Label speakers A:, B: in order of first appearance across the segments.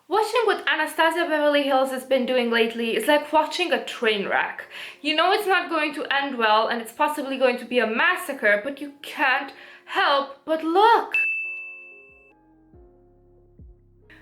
A: Watching what Anastasia Beverly Hills has been doing lately is like watching a train wreck. You know it's not going to end well and it's possibly going to be a massacre, but you can't help but look.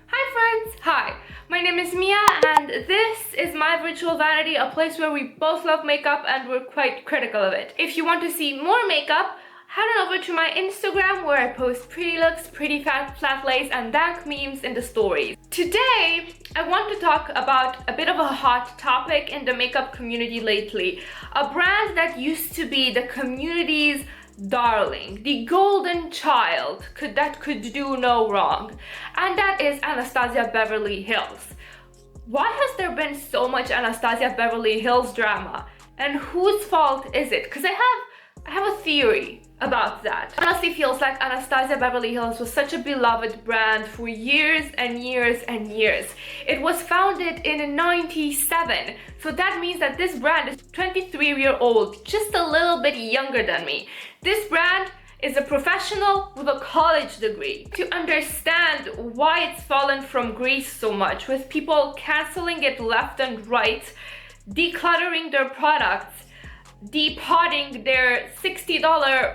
A: Hi friends! Hi! My name is Mia and this is My Virtual Vanity, a place where we both love makeup and we're quite critical of it. If you want to see more makeup, head on over to my Instagram where I post pretty looks, pretty flat lays and dank memes in the stories. Today, I want to talk about a bit of a hot topic in the makeup community lately. A brand that used to be the community's darling, the golden child that could do no wrong, and that is Anastasia Beverly Hills. Why has there been so much Anastasia Beverly Hills drama, and whose fault is it? Because I have a theory about that. It honestly feels like Anastasia Beverly Hills was such a beloved brand for years and years and years. It was founded in '97, so that means that this brand is 23-year-old, just a little bit younger than me. This brand is a professional with a college degree. To understand why it's fallen from grace so much, with people canceling it left and right, decluttering their products, depotting their $60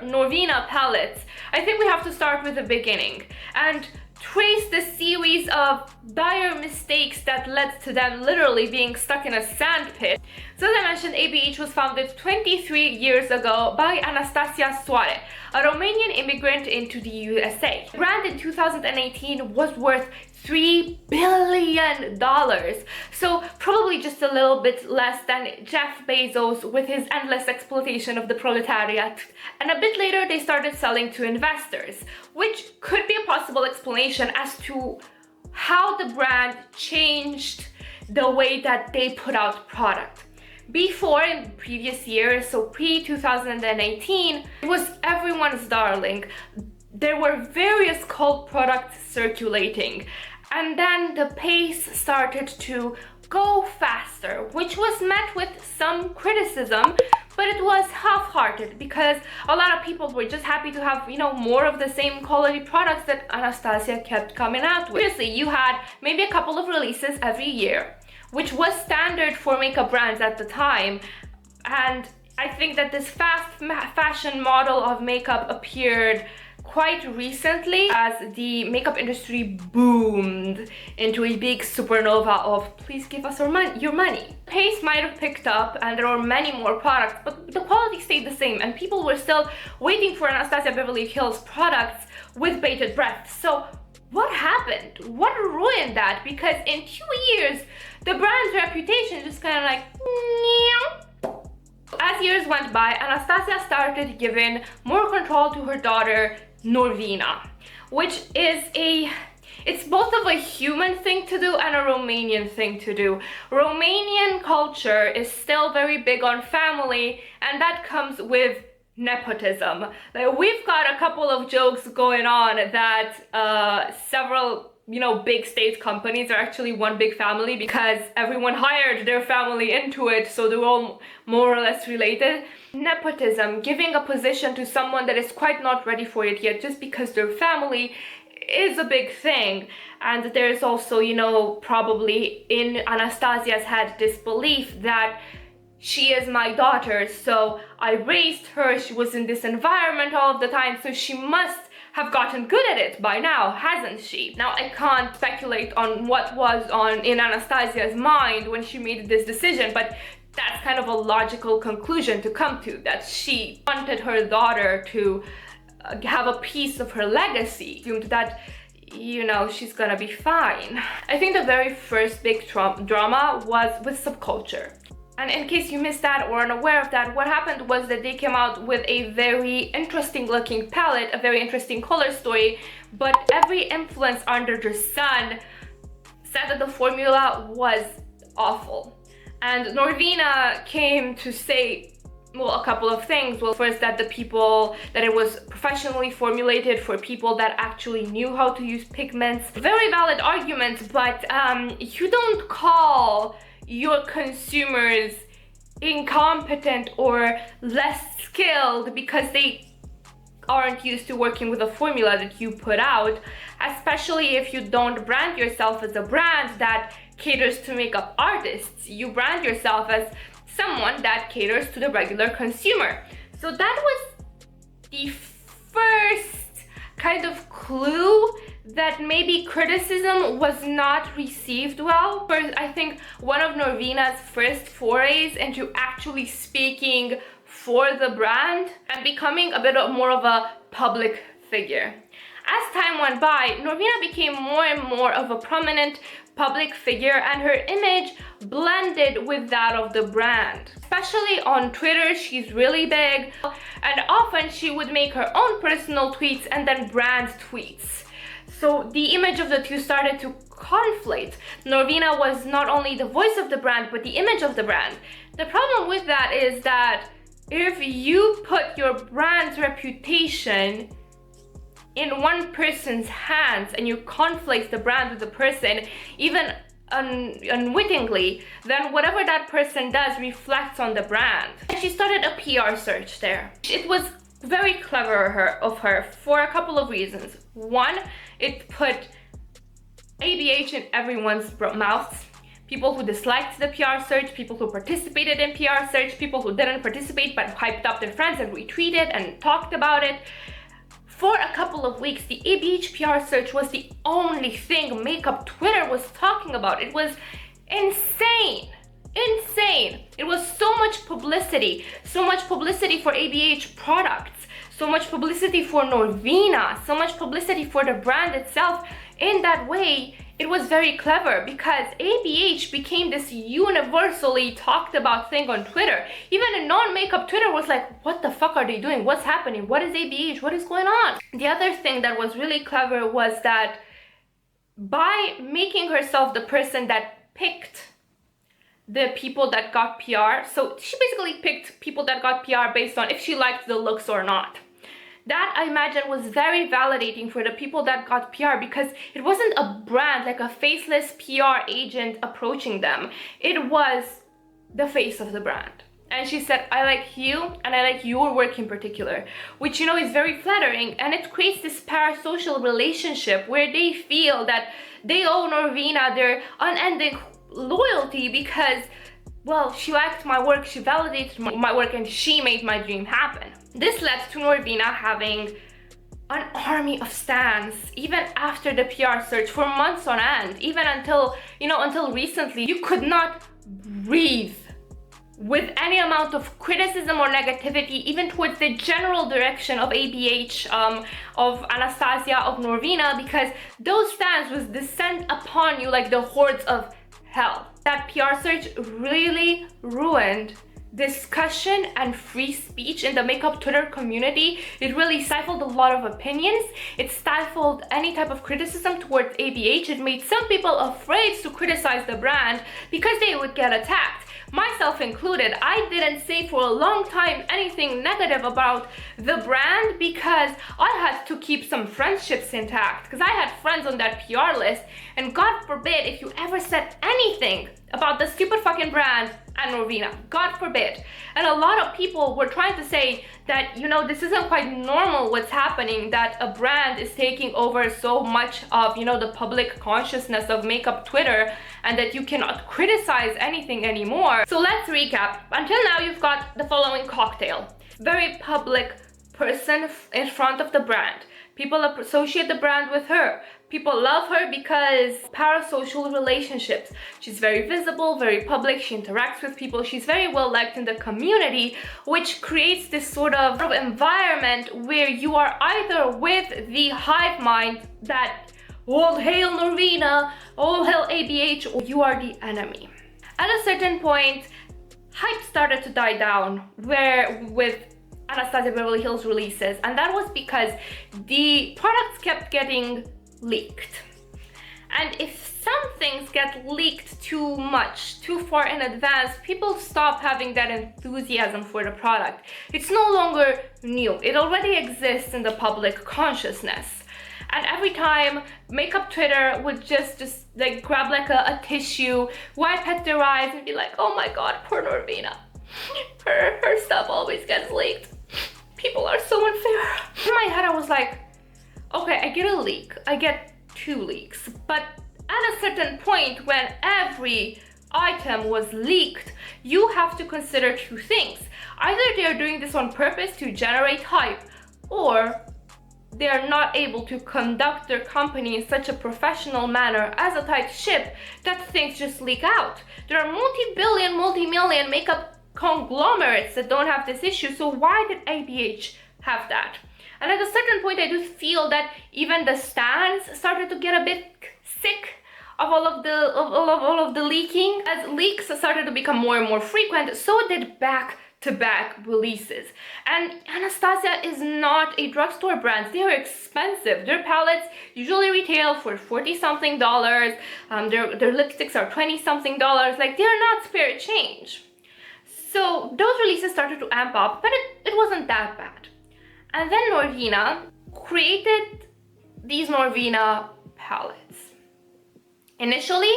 A: Norvina palettes, I think we have to start with the beginning and trace the series of dire mistakes that led to them literally being stuck in a sandpit. So as I mentioned, ABH was founded 23 years ago by Anastasia Soare, a Romanian immigrant into the USA. The brand in 2018 was worth $3 billion, so probably just a little bit less than Jeff Bezos with his endless exploitation of the proletariat. And a bit later they started selling to investors, which could be a possible explanation as to how the brand changed the way that they put out product. Before, in previous years, so pre-2018, it was everyone's darling. There were various cult products circulating, and then the pace started to go faster, which was met with some criticism, but it was half-hearted because a lot of people were just happy to have, more of the same quality products that Anastasia kept coming out with. Seriously, you had maybe a couple of releases every year, which was standard for makeup brands at the time, and I think that this fast fashion model of makeup appeared quite recently as the makeup industry boomed into a big supernova of please give us your money. Pace might have picked up and there were many more products, but the quality stayed the same and people were still waiting for Anastasia Beverly Hills products with bated breath. So what happened? What ruined that? Because in 2 years, the brand's reputation just kind of like, meow. As years went by, Anastasia started giving more control to her daughter, Norvina, which is it's both of a human thing to do and a Romanian thing to do. Romanian culture is still very big on family, and that comes with nepotism. Like, we've got a couple of jokes going on that several big state companies are actually one big family because everyone hired their family into it, so they're all more or less related. Nepotism, giving a position to someone that is quite not ready for it yet just because they're family, is a big thing. And there's also, probably in Anastasia's head this belief that she is my daughter, so I raised her, she was in this environment all of the time, so she must have gotten good at it by now, hasn't she? Now, I can't speculate on what was in Anastasia's mind when she made this decision, but that's kind of a logical conclusion to come to, that she wanted her daughter to have a piece of her legacy, assumed that, she's gonna be fine. I think the very first big drama was with subculture. And in case you missed that or unaware of that, what happened was that they came out with a very interesting looking palette, a very interesting color story, but every influence under the sun said that the formula was awful. And Norvina came to say, well, a couple of things. Well, first, that it was professionally formulated for people that actually knew how to use pigments. Very valid arguments, but you don't call your consumers incompetent or less skilled because they aren't used to working with a formula that you put out, especially if you don't brand yourself as a brand that caters to makeup artists. You brand yourself as someone that caters to the regular consumer. So that was the first kind of clue that maybe criticism was not received well. First, I think one of Norvina's first forays into actually speaking for the brand and becoming a bit more of a public figure. As time went by, Norvina became more and more of a prominent public figure, and her image blended with that of the brand. Especially on Twitter, she's really big, and often she would make her own personal tweets and then brand tweets. So the image of the two started to conflict. Norvina was not only the voice of the brand, but the image of the brand. The problem with that is that if you put your brand's reputation in one person's hands and you conflict the brand with the person, even unwittingly, then whatever that person does reflects on the brand. And she started a PR search there. It was very clever of her for a couple of reasons. One, it put ABH in everyone's mouths. People who disliked the PR search, people who participated in PR search, people who didn't participate but hyped up their friends and retweeted and talked about it. For a couple of weeks, the ABH PR search was the only thing makeup Twitter was talking about. It was insane. Insane. It was so much publicity for ABH products, so much publicity for Norvina, so much publicity for the brand itself. In that way, it was very clever because ABH became this universally talked about thing on Twitter. Even a non-makeup Twitter was like, what the fuck are they doing? What's happening? What is ABH? What is going on? The other thing that was really clever was that by making herself the person that picked the people that got PR, so she basically picked people that got PR based on if she liked the looks or not. That, I imagine, was very validating for the people that got PR because it wasn't a brand, like a faceless PR agent approaching them. It was the face of the brand. And she said, I like you and I like your work in particular, which, you know, is very flattering. And it creates this parasocial relationship where they feel that they owe Norvina their unending loyalty because, well, she liked my work, she validated my work, and she made my dream happen. This led to Norvina having an army of stans, even after the PR search, for months on end, even until recently. You could not breathe with any amount of criticism or negativity, even towards the general direction of ABH, of Anastasia, of Norvina, because those stans would descend upon you like the hordes of hell. That PR search really ruined discussion and free speech in the makeup Twitter community. It really stifled a lot of opinions. It stifled any type of criticism towards ABH. It made some people afraid to criticize the brand because they would get attacked. Myself included. I didn't say for a long time anything negative about the brand because I had to keep some friendships intact, because I had friends on that PR list, and God forbid if you ever said anything about the stupid fucking brand and Norvina, God forbid. And a lot of people were trying to say that, you know, this isn't quite normal what's happening, that a brand is taking over so much of, you know, the public consciousness of makeup Twitter, and that you cannot criticize anything anymore. So let's recap. Until now, you've got the following cocktail. Very public person in front of the brand. People associate the brand with her. People love her because parasocial relationships. She's very visible, very public, she interacts with people, she's very well liked in the community, which creates this sort of environment where you are either with the hive mind that all hail Norvina, all hail ABH, or you are the enemy. At a certain point, hype started to die down with Anastasia Beverly Hills releases, and that was because the products kept getting leaked. And if some things get leaked too much, too far in advance, people stop having that enthusiasm for the product. It's no longer new. It already exists in the public consciousness. And every time makeup Twitter would just like grab like a tissue, wipe at their eyes and be like, oh my god, poor Norvina. Her stuff always gets leaked. people are so unfair. In my head, I was like, okay, I get a leak, I get 2 leaks, but at a certain point when every item was leaked, you have to consider 2 things. Either they are doing this on purpose to generate hype, or they are not able to conduct their company in such a professional manner as a tight ship that things just leak out. There are multi-billion, multi-million makeup conglomerates that don't have this issue, so why did ABH have that? And at a certain point, I do feel that even the stands started to get a bit sick of all of the leaking. As leaks started to become more and more frequent, so did back-to-back releases. And Anastasia is not a drugstore brand. They are expensive. Their palettes usually retail for $40-something. Their lipsticks are $20-something. Like, they're not spare change. So those releases started to amp up, but it wasn't that bad. And then Norvina created these Norvina palettes. Initially,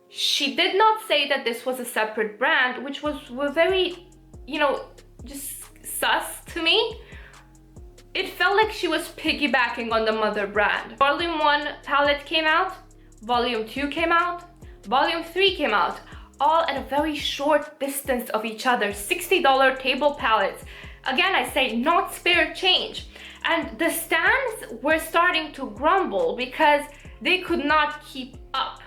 A: she did not say that this was a separate brand, which was very, just sus to me. It felt like she was piggybacking on the mother brand. Volume 1 palette came out, Volume 2 came out, Volume 3 came out, all at a very short distance of each other. $60 table palettes. Again, I say not spare change. And the stands were starting to grumble because they could not keep up.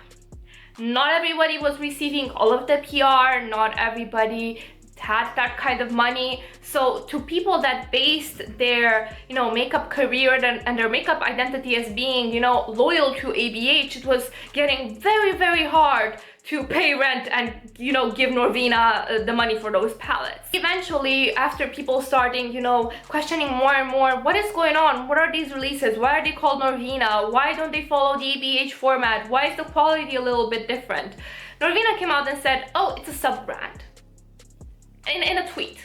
A: Not everybody was receiving all of the PR, not everybody had that kind of money. So to people that based their, makeup career and their makeup identity as being, loyal to ABH, it was getting very, very hard to pay rent and, give Norvina the money for those palettes. Eventually, after people starting, questioning more and more, what is going on? What are these releases? Why are they called Norvina? Why don't they follow the ABH format? Why is the quality a little bit different? Norvina came out and said, oh, it's a sub-brand. In a tweet.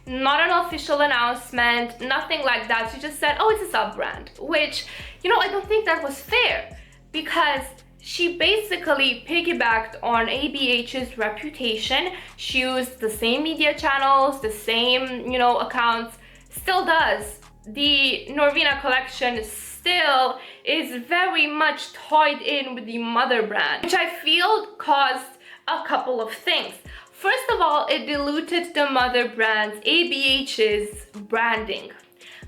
A: Not an official announcement, nothing like that. She just said, oh, it's a sub-brand, which, I don't think that was fair, because she basically piggybacked on ABH's reputation. She used the same media channels, the same, accounts, still does. The Norvina collection still is very much tied in with the mother brand, which I feel caused a couple of things. First of all, it diluted the mother brand's, ABH's branding,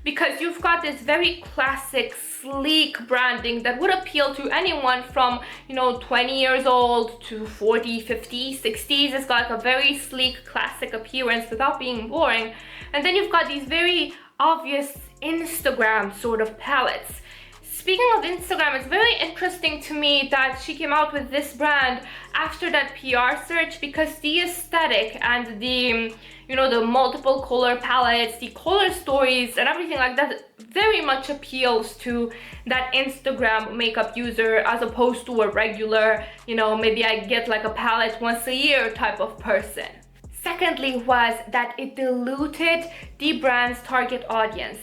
A: because you've got this very classic, sleek branding that would appeal to anyone from, 20 years old to 40, 50, 60s. It's got like a very sleek, classic appearance without being boring. And then you've got these very obvious Instagram sort of palettes. Speaking of Instagram, it's very interesting to me that she came out with this brand after that PR search, because the aesthetic and the, the multiple color palettes, the color stories and everything like that very much appeals to that Instagram makeup user, as opposed to a regular, maybe I get like a palette once a year type of person. Secondly was that it diluted the brand's target audience.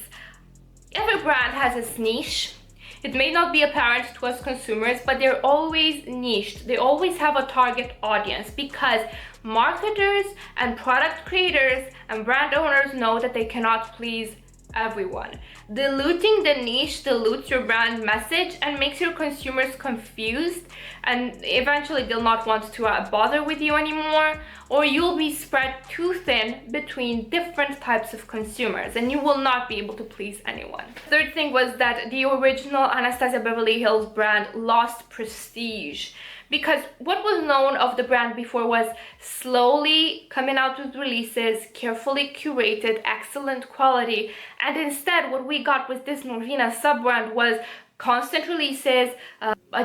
A: Every brand has its niche. It may not be apparent to us consumers, but they're always niched. They always have a target audience, because marketers and product creators and brand owners know that they cannot please everyone. Diluting the niche dilutes your brand message and makes your consumers confused, and eventually they'll not want to bother with you anymore, or you'll be spread too thin between different types of consumers and you will not be able to please anyone. Third thing was that the original Anastasia Beverly Hills brand lost prestige, because what was known of the brand before was slowly coming out with releases, carefully curated, excellent quality, and instead what we got with this Norvina sub-brand was constant releases,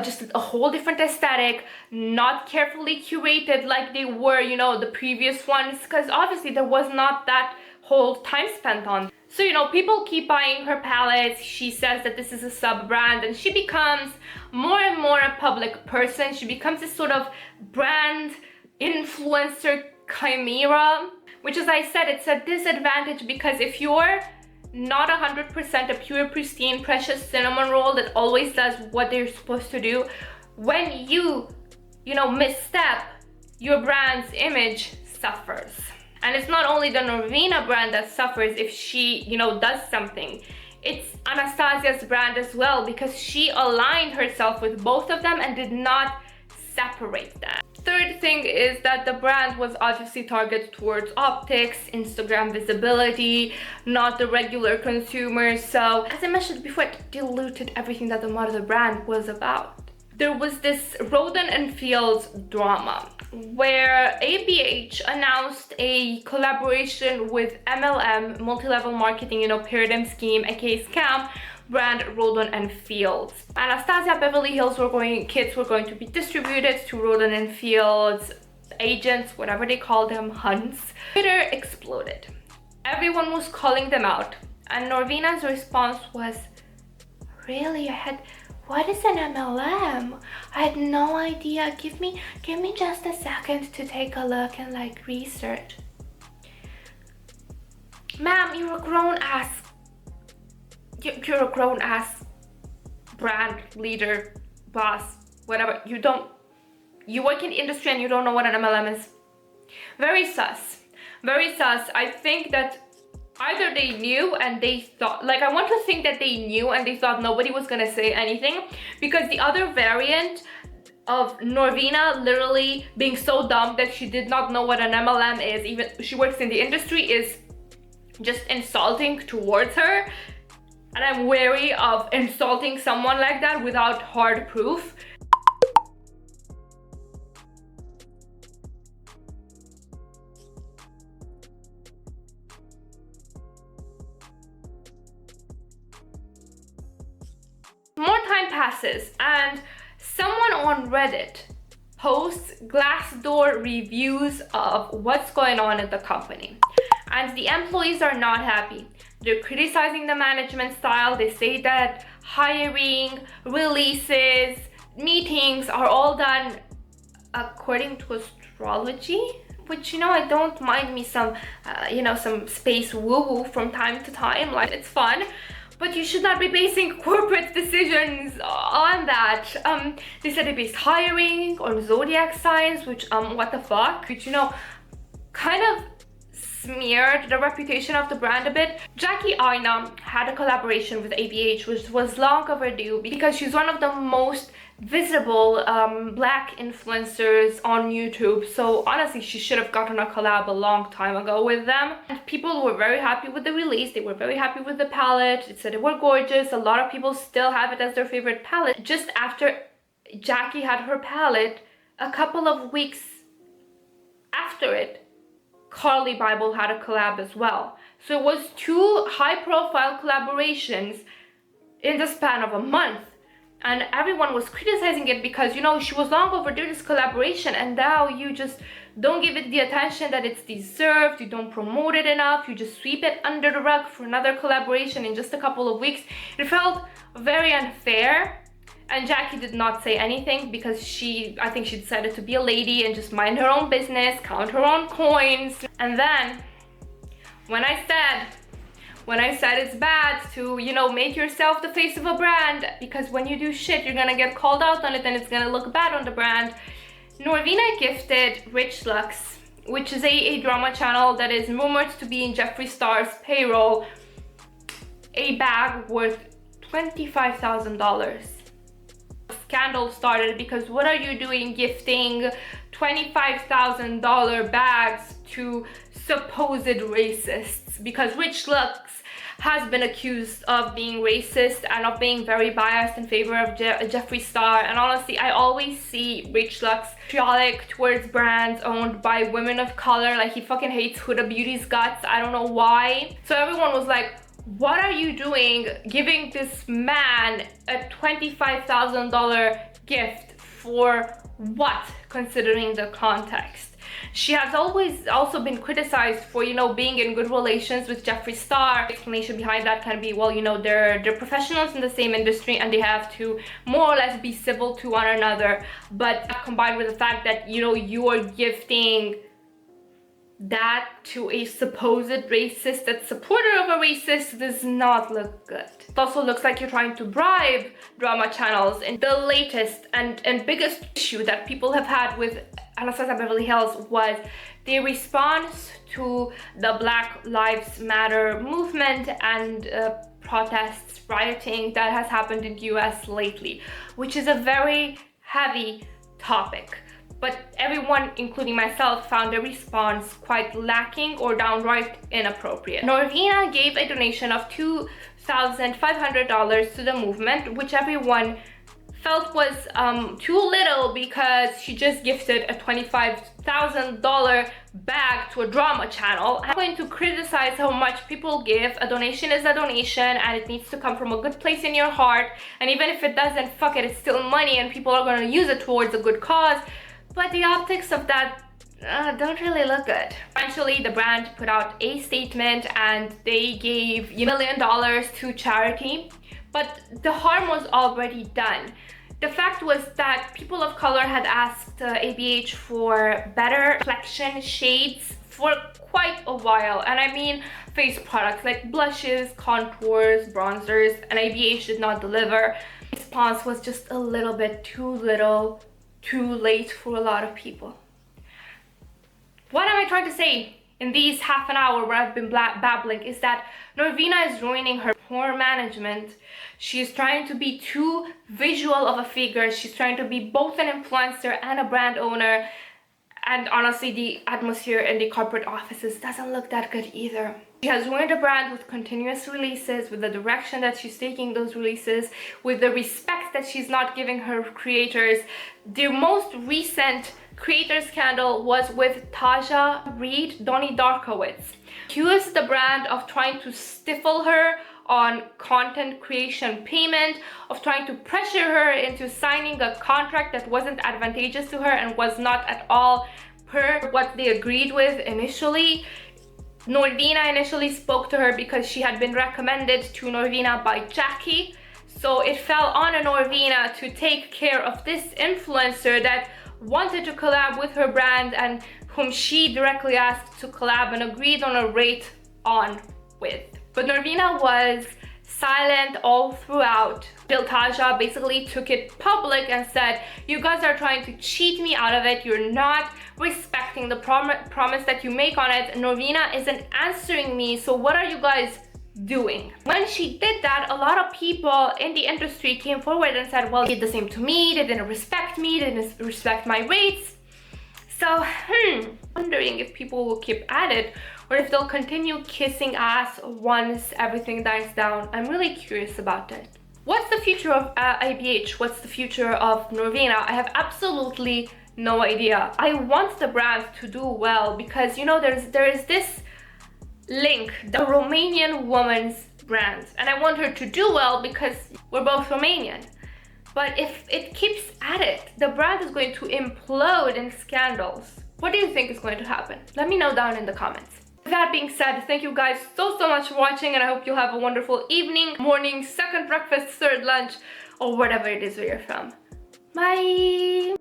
A: just a whole different aesthetic, not carefully curated like they were, the previous ones, because obviously there was not that whole time spent on. So, people keep buying her palettes. She says that this is a sub-brand, and she becomes more and more a public person. She becomes this sort of brand influencer chimera, which, as I said, it's a disadvantage, because if you're not 100% a pure, pristine, precious cinnamon roll that always does what they're supposed to do, when you misstep, your brand's image suffers. And it's not only the Norvina brand that suffers if she, does something. It's Anastasia's brand as well, because she aligned herself with both of them and did not separate them. Third thing is that the brand was obviously targeted towards optics, Instagram visibility, not the regular consumers. So as I mentioned before, it diluted everything that the mother brand was about. There was this Rodan and Fields drama where ABH announced a collaboration with MLM, multi-level marketing, pyramid scheme, aka scam, brand Rodan and Fields. Anastasia Beverly Hills kits were going to be distributed to Rodan and Fields agents, whatever they call them, hunts. Twitter exploded. Everyone was calling them out, and Norvina's response was, "Really? What is an MLM? I had no idea. Give me just a second to take a look and research." Ma'am, you're a grown-ass brand leader, boss, whatever. You work in the industry and you don't know what an MLM is. Very sus. Very sus. I think that either they knew and they thought, I want to think that they knew and they thought nobody was gonna say anything, because the other variant of Norvina literally being so dumb that she did not know what an MLM is, even she works in the industry, is just insulting towards her. And I'm wary of insulting someone like that without hard proof. More time passes and someone on Reddit posts Glassdoor reviews of what's going on at the company. And the employees are not happy. They're criticizing the management style. They say that hiring, releases, meetings are all done according to astrology, which, I don't mind me some, some space woo-woo from time to time. It's fun. But you should not be basing corporate decisions on that. They said they based hiring on zodiac signs, which, what the fuck? Which, kind of smeared the reputation of the brand a bit. Jackie Aina had a collaboration with ABH, which was long overdue because she's one of the most visible black influencers on YouTube. So honestly, she should have gotten a collab a long time ago with them. And people were very happy with the release. They were very happy with the palette. It said they were gorgeous. A lot of people still have it as their favorite palette. Just after Jackie had her palette, a couple of weeks after it, Carly Bible had a collab as well. So it was two high-profile collaborations in the span of a month. And everyone was criticizing it because, she was long overdue this collaboration, and now you just don't give it the attention that it's deserved. You don't promote it enough. You just sweep it under the rug for another collaboration in just a couple of weeks. It felt very unfair. And Jackie did not say anything because I think she decided to be a lady and just mind her own business, count her own coins. And then when I said it's bad to, make yourself the face of a brand, because when you do shit, you're gonna get called out on it and it's gonna look bad on the brand. Norvina gifted Rich Lux, which is a drama channel that is rumored to be in Jeffree Star's payroll, a bag worth $25,000. Scandal started because what are you doing gifting $25,000 bags to supposed racists? Because Rich Lux has been accused of being racist and of being very biased in favor of Jeffree Star. And honestly, I always see Rich Lux patriotic towards brands owned by women of color. He fucking hates Huda Beauty's guts. I don't know why. So everyone was like, what are you doing giving this man a $25,000 gift for what, considering the context? She has always also been criticized for, being in good relations with Jeffree Star. The explanation behind that can be, well, they're professionals in the same industry and they have to more or less be civil to one another. But combined with the fact that, you are gifting that to a supposed racist that's supporter of a racist does not look good. It also looks like you're trying to bribe drama channels. And the latest and biggest issue that people have had with Anastasia Beverly Hills was the response to the Black Lives Matter movement and protests, rioting that has happened in the US lately, which is a very heavy topic. But everyone, including myself, found the response quite lacking or downright inappropriate. Norvina gave a donation of $2,500 to the movement, which everyone felt was too little because she just gifted a $25,000 bag to a drama channel. I'm going to criticize how much people give. A donation is a donation and it needs to come from a good place in your heart, and even if it doesn't, fuck it, it's still money and people are going to use it towards a good cause. But the optics of that don't really look good. Eventually, the brand put out a statement and they gave $1 million to charity, but the harm was already done. The fact was that people of color had asked ABH for better complexion shades for quite a while, and I mean face products like blushes, contours, bronzers, and ABH did not deliver. The response was just a little bit too little, too late for a lot of people. What am I trying to say in these half an hour where I've been babbling is that Norvina is ruining her poor management. She's trying to be too visual of a figure. She's trying to be both an influencer and a brand owner. And honestly, the atmosphere in the corporate offices doesn't look that good either. She has ruined the brand with continuous releases, with the direction that she's taking those releases, with the respect that she's not giving her creators. The most recent creator scandal was with Taja Reid, Donnie Darkowitz. Accused the brand of trying to stifle her on content creation payment, of trying to pressure her into signing a contract that wasn't advantageous to her and was not at all per what they agreed with initially. Norvina initially spoke to her because she had been recommended to Norvina by Jackie, so it fell on Norvina to take care of this influencer that wanted to collab with her brand and whom she directly asked to collab and agreed on a rate on with. But Norvina was silent all throughout till Taja basically took it public and said, you guys are trying to cheat me out of it, you're not respecting the promise that you make on it, Norvina isn't answering me, so what are you guys doing? When she did that, a lot of people in the industry came forward and said, well, they did the same to me, they didn't respect me, they didn't respect my rates. So, wondering if people will keep at it or if they'll continue kissing ass once everything dies down. I'm really curious about it. What's the future of IBH? What's the future of Norvina? I have absolutely no idea. I want the brand to do well because, you know, there is this link, the Romanian woman's brand, and I want her to do well because we're both Romanian. But if it keeps at it, the brand is going to implode in scandals. What do you think is going to happen? Let me know down in the comments. With that being said, thank you guys so much for watching, and I hope you'll have a wonderful evening, morning, second breakfast, third lunch, or whatever it is where you're from. Bye!